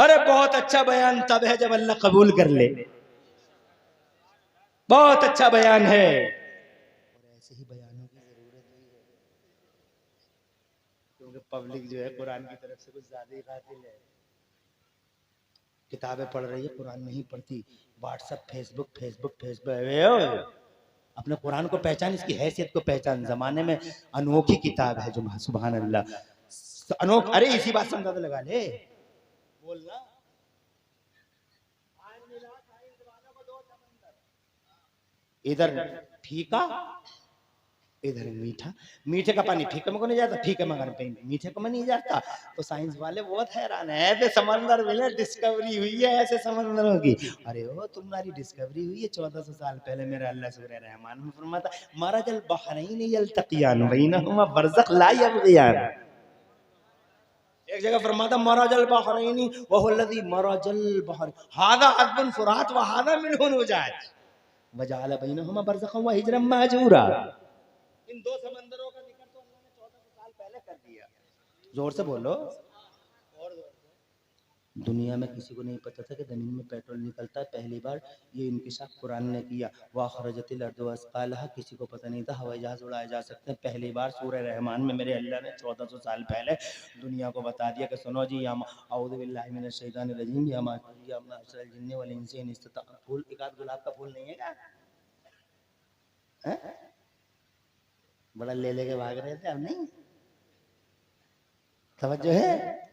अरे बहुत अच्छा बयान तब है जब अल्लाह कबूल कर ले। बहुत अच्छा बयान है, और ऐसे ही बयानों की जरूरत भी है, क्योंकि पब्लिक जो है कुरान की तरफ से कुछ ज्यादा ही गाफिल है। किताबें पढ़ रही है, कुरान नहीं पढ़ती। व्हाट्सएप फेसबुक अपने कुरान को पहचान, इसकी हैसियत को पहचान। जमाने में अनोखी किताब है जो, सुभान अल्लाह अरे इसी बात से अंदाजा लगा ले, बोलना इधर फीका इधर मीठा। मीठे का पानी फीके में को नहीं जाता, फीके में अगर मीठे को में नहीं जाता। तो साइंस वाले बहुत हैरान है, ऐसे समंदर में डिस्कवरी हुई है ऐसे समंदरों की। अरे ओ तुम्हारी डिस्कवरी हुई है 1400 साल पहले। मेरा अल्लाह सूरह रहमान में फरमाता मरजल बहरैन यल्तक़ियान बैनहुमा बरज़ख ला यबग़ियान। एक जगह फरमाता मरजल बहरैन वहुल्लज़ी मरजल बहर हादा अज़बुन फुरात व हादा मिनहुन उजाज वजअल बैनहुमा बरज़खन व हिजरन महजूरा। इन दो समंदरों का निकट तो अल्लाह ने 1400 साल पहले कर दिया। जोर से बोलो। और दुनिया में किसी को नहीं पता था कि जमीन में पेट्रोल निकलता है, पहली बार ये इंकिशाफ कुरान ने किया। वाखरजतिल अर्दु अस्क़ालहा, किसी को पता नहीं था हवाई जहाज उड़ाए जा सकते हैं, पहली बार सूरह रहमान में मेरे अल्लाह ने 1400 साल पहले दुनिया को बता दिया कि सुनो जी, या औज़ु बिल्लाहि मिनश शैतानिर रजीम, या माशरल जिन्नि वल इंसी इन इस्तता। फूल एक आध गुलाब का फूल नहीं है क्या? बड़ा ले लेके भाग रहे थे, अब नहीं तवज्जो है।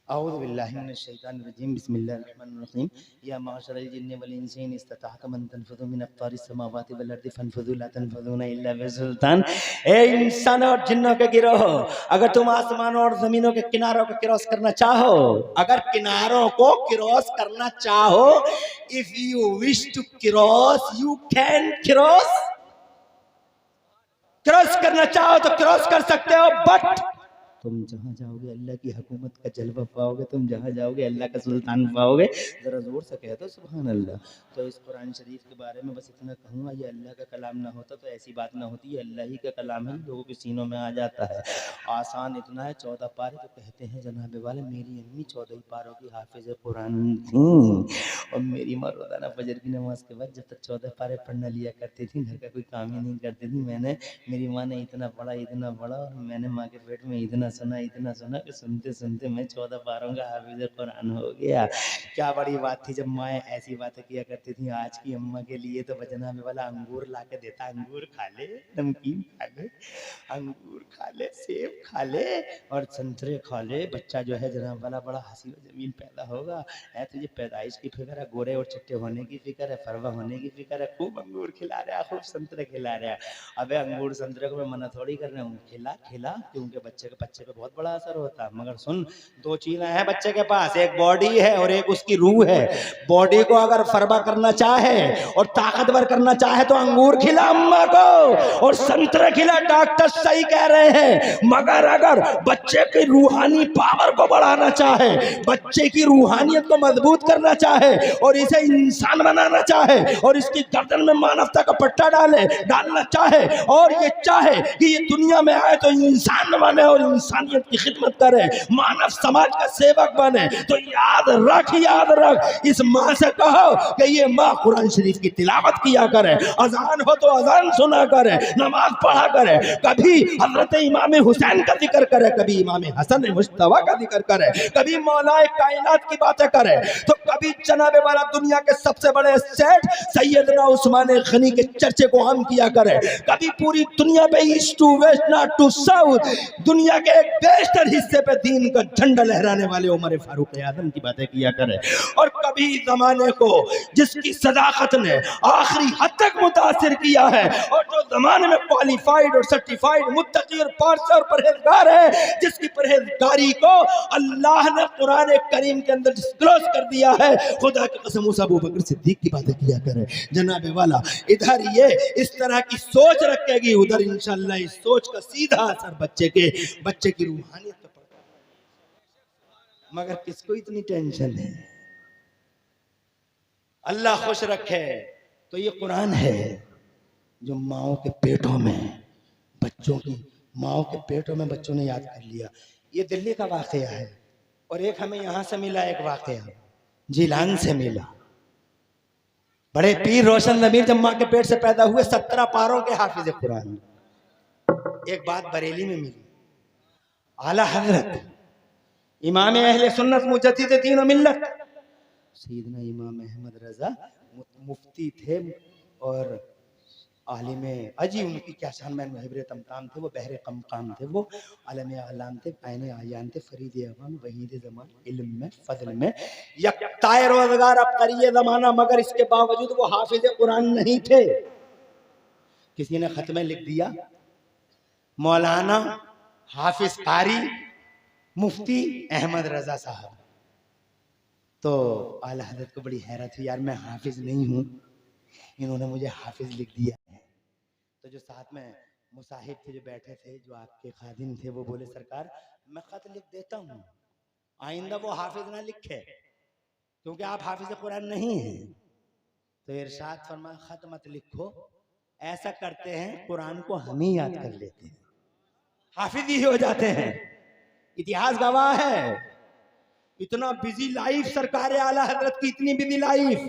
औज़ु बिल्लाहि मिनश शैतानिर रजीम, बिस्मिल्लाहिर रहमानिर रहीम। या माशरल जिन्नि वल इंसी इन इस्तताअतुम अन तनफुज़ू मिन अक़तारिस समावाति वल अर्दि फनफुज़ू ला तनफुज़ूना इल्ला बिसुल्तान। ए इंसान और जिन्नों के गिरोह, अगर तुम आसमानों और जमीनों के किनारों को क्रॉस करना चाहो, अगर किनारों को क्रॉस करना चाहो, if you wish to cross you can cross. Cross करना चाहो तो क्रॉस कर सकते हो, बट तुम जहां जाओगे अल्लाह की हुकूमत का जलवा पाओगे, तुम जहां जाओगे अल्लाह का सुल्तान पाओगे। जरा जोर से कह दो सुभान अल्लाह। तो इस कुरान शरीफ के बारे में बस इतना कहूँगा, ये अल्लाह का कलाम ना होता तो ऐसी बात ना होती। ये अल्लाह ही का कलाम है, लोगों के सीनों में आ जाता है। आसान इतना है, 14 पारे। तो कहते हैं जनाबे वाले मेरी अम्मी 14 पारों की हाफिज कुरान थी, और मेरी माँ रोजाना फजर की नमाज के बाद जब तक 14 पारे पढ़ना लिया करती थी, घर का कोई काम ही नहीं करती थी। मेरी माँ ने इतना पढ़ा और मैंने माँ के पेट में इतना सुना कि सुनते सुनते मैं 14 पारों का हाफिज कुरान हो गया। क्या बड़ी बात थी जब माँ ऐसी बातें किया करती थी। आज की अम्मा के लिए तो जनाबे वाला अंगूर ला के देता, अंगूर खा ले, नमकीन खा ले, अंगूर खा ले, सेब खा ले और संतरे खा ले, बच्चा जो है जनाब वाला बड़ा हसीन जमील पैदा होगा। है तुझे पैदाइश की फिक्र है, गोरे और चिट्टे होने की फिक्र है, फरवा होने की फिक्र है, खूब अंगूर खिला रहा है, खूब संतरे खिला रहा है। अबे अंगूर संतरे को मैं मना थोड़ी कर रहा हूँ, खिला क्योंकि बच्चे पे बहुत बड़ा असर होता है। मगर सुन, दो चीजें हैं बच्चे के पास, एक बॉडी है और एक उसकी रूह है। बॉडी को अगर फरवा करना चाहे और ताकतवर करना चाहे तो अंगूर खिला अम्मा को और संतरे खिला। डॉक्टर सही कह रहे हैं। मगर अगर बच्चे की रूहानी पावर को बढ़ाना चाहे, बच्चे की रूहानियत को मजबूत करना चाहे और इसे इंसान बनाना चाहे और इसकी गर्दन में मानवता का पट्टा डालना चाहे और ये चाहे कि ये दुनिया में आए तो इंसान बने और इंसानियत की खिदमत करे, मानव समाज का सेवक बने, तो याद रख इस माँ से कहो कि ये माँ कुरान शरीफ की तिलावत किया करे, अजान हो तो अजान सुना करे, नमाज पढ़ा करे, कभी हजरत इमाम हुसैन का जिक्र करे, कभी इमाम हसन मुश्तबा का जिक्र करे, कभी मौलाए कायनात की बातें करे, तो कभी जनाबे वाला दुनिया के सबसे बड़े सेठ सैयदना उस्मान गनी के चर्चे को हम किया करे, कभी पूरी दुनिया पे east to west north to south दुनिया के एक बेशतर हिस्से पे दीन का झंडा लहराने वाले उमर फारूक आजम की बातें किया करे, और कभी जमाने को जिसकी सदाकत ने आखिरी हद तक मुतासिर किया है और जो जमाने में क्वालिफाइड और सर्टिफाइड मुत्तकी और पारसा और परहेजगार है, जिसकी परहेजगारी को अल्लाह ने कुरान करीम के अंदर डिस्क्लोज कर दिया है, खुदा की कसम उस अबू बकर सिद्दीक की बातें किया करे। जनाबे वाला इधर ये इस तरह की सोच रखेगी, उधर इंशाअल्लाह इस सोच का सीधा असर बच्चे की रूहानियत पर पड़ता है। मगर किसको इतनी टेंशन है? अल्लाह खुश रखे। तो ये कुरान है जो माओ के पेटों में बच्चों ने याद कर लिया। ये दिल्ली का वाकया है। और एक हमें यहां से मिला, एक वाकया जिलान से मिला। बड़े पीर रोशन नबी जब मां के पेट से पैदा हुए 17 पारों के हाफिज कुरान। एक बात बरेली में मिली, आला हजरत इमाम अहले सुन्नत मुजद्दिद दीन व मिल्लत सैयदना इमाम अहमद रजा मुफ्ती थे और आलिम अजी, उनकी क्या शान, मैं मुहिब्र तमताम थे, वो बहरे कमकाम थे, वो आलम आलाम थे, पैने आयान थे, फरीद अवाम वहीद ज़मान, इल्म में फजल में यकताए रोजगार अब करिए ज़माना, मगर इसके बावजूद वो हाफिज कुरान नहीं थे। किसी ने खत में लिख दिया मौलाना हाफिज कारी मुफ्ती अहमद रजा साहब। तो आला हज़रत को बड़ी हैरत हुई, यार मैं हाफिज नहीं हूँ, इन्होंने मुझे हाफिज लिख दिया है। तो जो साथ में मुसाहिब थे, जो बैठे थे, जो आपके खादिम थे, वो बोले सरकार मैं खत लिख देता हूँ, आइंदा वो हाफिज ना लिखे क्योंकि आप हाफिज कुरान नहीं हैं। तो इरशाद फरमा खत मत लिखो, ऐसा करते हैं कुरान को हम ही याद कर लेते हैं, हाफिज ही हो जाते हैं। इतिहास गवाह है, इतना बिजी लाइफ सरकार आला हजरत की, इतनी बिजी लाइफ,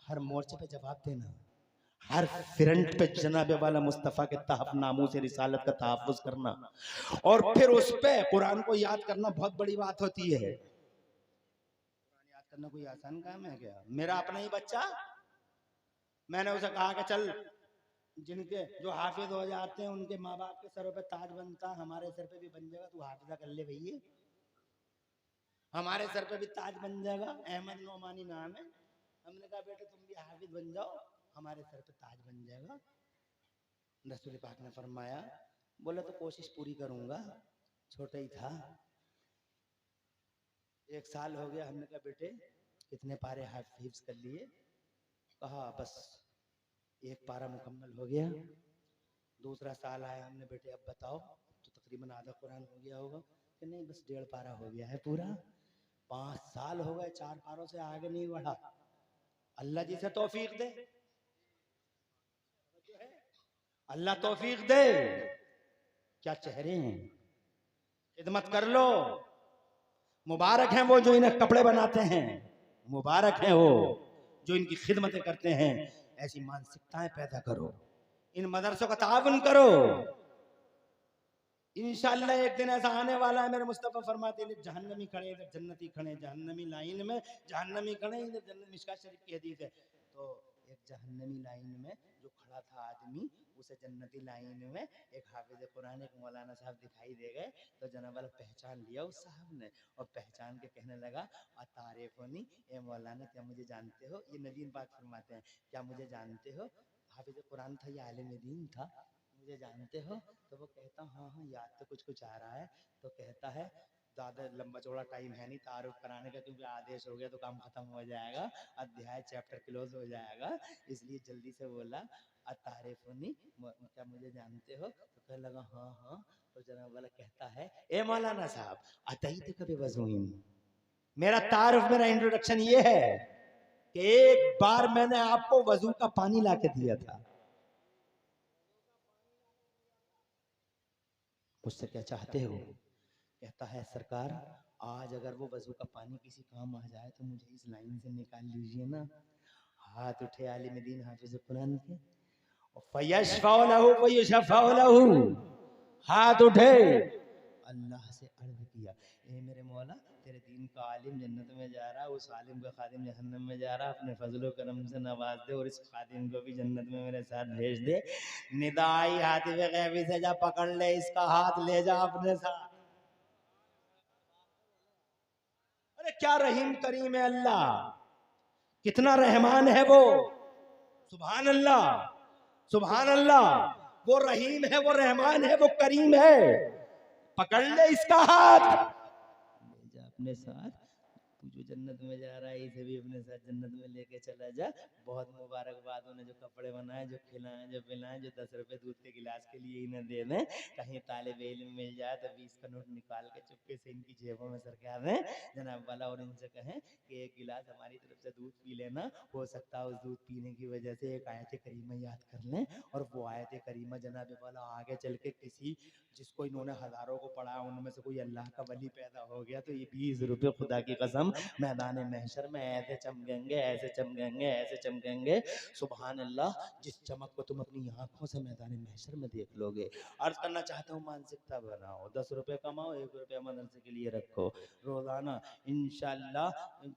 हर मोर्चे पे जवाब देना, हर फ्रंट पे जनाबे वाला मुस्तफ़ा के तहफ नामों से रिसालत का तहफ़्फ़ुज़ करना और फिर उस पे कुरान को याद करना बहुत बड़ी बात होती है। कुरान याद करना कोई आसान काम है क्या? मेरा अपना ही बच्चा, मैंने उसे कहा कि चल, जिनके जो हाफिज हो जाते हैं उनके माँ बाप के सरों पे ताज बनता, हमारे सर पे भी बन जाएगा, तू हाफिजा कर ले भैया, हमारे सर पे भी ताज बन जाएगा। अहमद नोमानी नाम है। हमने कहा बेटे तुम भी हाफिज बन जाओ, हमारे सर पे ताज बन जाएगा। रसूल पाक ने फरमाया, बोले तो कोशिश पूरी करूंगा, छोटा ही था, 1 साल हो गया। हमने कहा बेटे कितने पारे हाफिज कर लिए? कहा बस 1 पारा मुकम्मल हो गया। दूसरा साल आया, हमने बेटे अब बताओ, तो तकरीबन आधा कुरान हो गया होगा कि नहीं, बस 1.5 पारा हो गया है पूरा। 5 साल हो गए, 4 पारों से आगे नहीं बढ़ा। अल्लाह जी से तौफीक दे, अल्लाह तौफीक दे। क्या चेहरे हैं, खिदमत कर लो। मुबारक हैं वो जो इन्हें कपड़े बनाते हैं, मुबारक हैं वो जो इनकी खिदमतें करते हैं। ऐसी मानसिकताएं पैदा करो, इन मदरसों का ताउन करो। इंशाअल्लाह एक दिन ऐसा आने वाला है, मेरे मुस्तफा फरमाते हैं जहन्नमी खड़े इधर जन्नती खड़े, जहन्नमी लाइन में जहन्नमी खड़े इधर जन्नत। मिशकात शरीफ की हदीस है। तो एक जहन्नमी लाइन में जो खड़ा था आदमी, उसे जन्नती लाइन में एक हाफिज कुरान, एक मौलाना साहब दिखाई दे गए। तो जनाब वाला पहचान लिया उस साहब ने, और पहचान के कहने लगा तारीफोनी, ए मौलाना क्या मुझे जानते हो? ये नबी पाक फरमाते हैं, क्या मुझे जानते हो? हाफिज कुरान था, ये आलिम दीन था, मुझे जानते हो? तो वो कहता हाँ हाँ याद तो कुछ कुछ आ रहा है। तो कहता है ज़्यादा लंबा चौड़ा टाइम है नहीं तारुफ कराने का, क्योंकि आदेश हो गया तो काम खत्म हो जाएगा, अध्याय चैप्टर क्लोज हो जाएगा, इसलिए जल्दी से बोला अतारिफुनी, क्या मुझे जानते हो? तो कहने लगा हाँ हाँ। तो जनाब वाला कहता है ए मौलाना साहब अतईत कभी वज़ूइन, मेरा तारुफ, मेरा इंट्रोडक्शन ये है कि एक बार मैंने आपको वजू का पानी ला के दिया था, मुझसे क्या चाहते हो? कहता है सरकार आज अगर वो वजू का पानी किसी काम आ जाए तो मुझे इस लाइन से निकाल लीजिए ना। हाथ उठे आलिम दीन हाफिज कुरान के, फयशफअ लहू वयुशफअ लहू, हाथ उठे अल्लाह से अर्ज किया, ए मेरे मौला तेरे दीन का आलिम जन्नत में जा रहा है, उस आलिम का खादिम जहन्नम में जा रहा है, अपने फजलो करम से नवाज दे और इस खादिम को भी जन्नत में मेरे साथ भेज दे। निदाई हातिफ गैबी से जा पकड़ ले इसका हाथ, ले जा अपने साथ। अरे क्या रहीम करीम है अल्लाह, कितना रहमान है वो, सुभान अल्लाह सुभान अल्लाह। वो रहीम है, वो रहमान है, वो करीम है। पकड़ ले इसका हाथ, ले जा अपने साथ। जो जन्नत में जा रहा है इसे भी अपने साथ जन्नत में लेके चला जा। बहुत मुबारकबाद उन्हें जो कपड़े बनाए, जो खिलाएं, जो पिलाएं, जो 10 रुपए दूध के गिलास के लिए इन्हें दे दें। कहीं तालिब इल्म मिल जाए तो 20 का नोट निकाल के चुपके से इनकी जेबों में सरका दें जनाब वाला, और इनसे कहें कि एक गिलास हमारी तरफ से दूध पी लेना, हो सकता है उस दूध पीने की वजह से एक आयत करीमा याद कर लें, और वो आयत करीमा जनाब वाला आगे चल के किसी जिसको इन्होंने हजारों को पढ़ा उनमें से कोई अल्लाह का वली पैदा हो गया तो ये 20 रुपए खुदा की कसम मैदान महशर में ऐसे चमकेंगे, ऐसे चमकेंगे, ऐसे चमकेंगे, सुभान अल्लाह, जिस चमक को तुम अपनी आंखों से मैदान महशर में देख लोगे। अर्ज करना चाहता हूँ मानसिकता बनाओ, 10 रुपए कमाओ, 1 रुपया मदरसे के लिए रखो रोजाना, इंशाल्लाह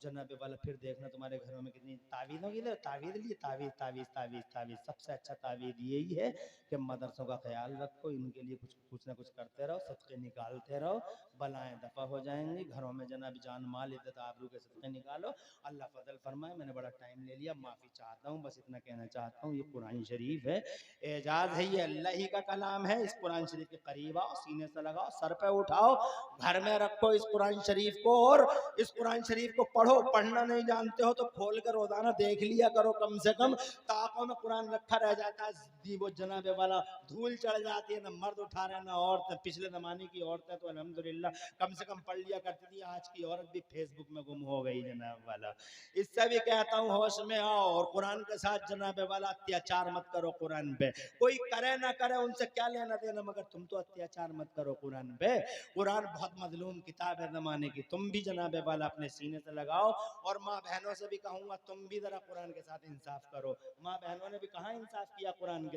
जनाब वाला फिर देखना तुम्हारे घरों में कितनी तावीज़ होगी। तावीज़ लिए तावीज़ तावीज़ तावीज़ तावीज़ सबसे अच्छा तावीज़ यही है कि मदरसों का ख्याल रखो, इनके लिए कुछ ना कुछ करते रहो, सदके निकालते रहो, बलाएं दफा हो जाएंगी। घरों में जनाब जान माल इज्जत आबरू के सदके निकालो, अल्लाह फजल फरमाए। मैंने बड़ा टाइम ले लिया, माफी चाहता हूँ, बस इतना कहना चाहता हूँ, ये कुरान शरीफ है, एजाज है, ये अल्लाह ही का कलाम है। इस कुरान शरीफ के करीब आओ, सीने से लगाओ, सर पे उठाओ, घर में रखो इस कुरान शरीफ को, और इस कुरान शरीफ को पढ़ो। पढ़ना नहीं जानते हो तो खोल कर रोजाना देख लिया करो, कम से कम ताकों में कुरान रखा रह जाता है, वो जनाबे वाला धूल चढ़ जाती है, ना मर्द उठा रहे ना औरत। पिछले जमाने की औरतें तो अल्हम्दुलिल्लाह कम से कम पढ़ लिया करती थी, आज की औरत भी फेसबुक में गुम हो गई जनाब वाला। इससे भी कहता हूँ होश में आओ, और कुरान के साथ जनाबे वाला अत्याचार मत करो कुरान पे। कोई करे ना करे उनसे क्या लेना देना, मगर तुम तो अत्याचार मत करो कुरान पे। कुरान बहुत मजलूम किताब है जमाने की, तुम भी जनाबे वाला अपने सीने से लगाओ। और माँ बहनों से भी कहूंगा तुम भी जरा कुरान के साथ इंसाफ करो। माँ बहनों ने भी कहाँ इंसाफ किया कुरान के